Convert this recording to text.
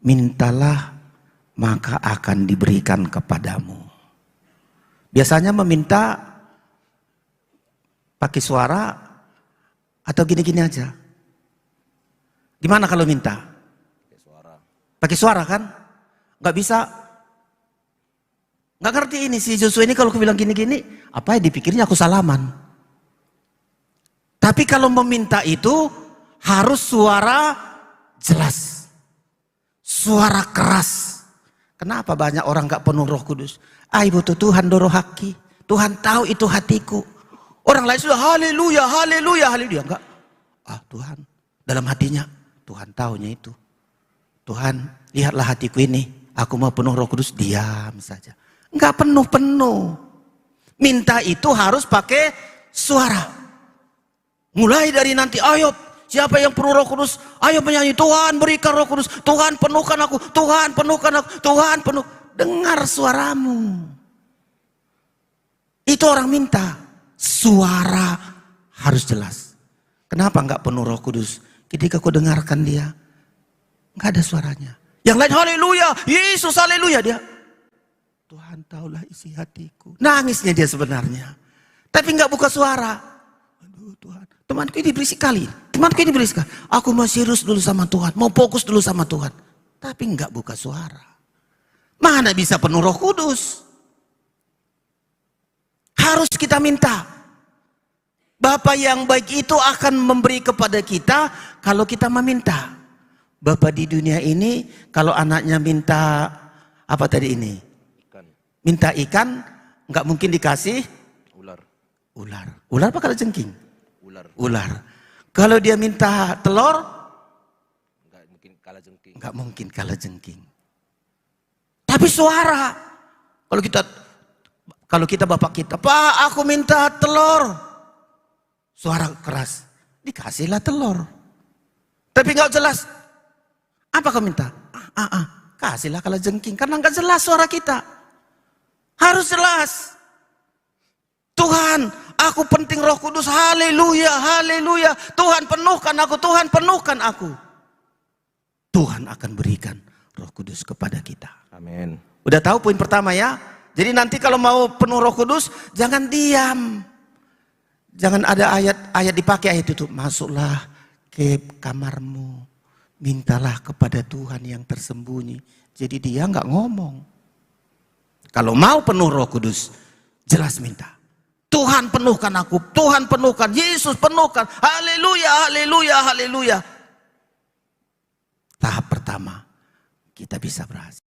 mintalah maka akan diberikan kepadamu. Biasanya meminta pakai suara atau gini-gini aja. Gimana kalau minta? Pakai suara kan? Nggak bisa. Nggak ngerti ini si Joshua ini kalau aku bilang gini-gini, apa ya dipikirnya aku salaman. Tapi kalau meminta itu harus suara jelas. Suara keras. Kenapa banyak orang nggak penuh Roh Kudus? Butuh Tuhan doro haki. Tuhan tahu itu hatiku. Orang lain sudah haleluya, haleluya, haleluya. Enggak. Tuhan dalam hatinya. Tuhan tahunya itu. Tuhan lihatlah hatiku ini. Aku mau penuh Roh Kudus. Diam saja. Enggak penuh-penuh. Minta itu harus pakai suara. Mulai dari nanti Ayub. Siapa yang penuh Roh Kudus? Ayo menyanyi, Tuhan berikan Roh Kudus. Tuhan penuhkan aku. Tuhan penuhkan aku. Tuhan penuh. Dengar suaramu. Itu orang minta. Suara harus jelas. Kenapa enggak penuh Roh Kudus? Ketika kau dengarkan dia, enggak ada suaranya. Yang lain haleluya, Yesus haleluya, dia Tuhan tahulah isi hatiku. Nangisnya dia sebenarnya. Tapi enggak buka suara. Aduh Tuhan, temanku ini berisik kali. Temanku ini berisik kali. Aku mau serius dulu sama Tuhan, mau fokus dulu sama Tuhan. Tapi enggak buka suara. Mana bisa penuh Roh Kudus? Harus kita minta. Bapa yang baik itu akan memberi kepada kita kalau kita meminta. Bapa di dunia ini kalau anaknya minta apa tadi ini? Ikan. Minta ikan, nggak mungkin dikasih ular. Ular. Ular apa kalajengking? Ular. Ular. Kalau dia minta telur, nggak mungkin kalajengking. Nggak mungkin kalajengking. Tapi suara. Kalau kita bapak kita, Pak, aku minta telur. Suara keras, dikasihlah telur. Tapi nggak jelas. Apa kau minta? Kasihlah kalajengking. Karena nggak jelas suara kita. Harus jelas. Tuhan, aku penting Roh Kudus. Haleluya, haleluya. Tuhan penuhkan aku, Tuhan penuhkan aku. Tuhan akan berikan Roh Kudus kepada kita. Amin. Udah tahu poin pertama ya? Jadi nanti kalau mau penuh Roh Kudus, jangan diam. Jangan ada ayat dipakai ayat itu. Masuklah ke kamarmu. Mintalah kepada Tuhan yang tersembunyi. Jadi dia nggak ngomong. Kalau mau penuh Roh Kudus, jelas minta. Tuhan penuhkan aku. Tuhan penuhkan. Yesus penuhkan. Haleluya, haleluya, haleluya. Tahap pertama, kita bisa berhasil.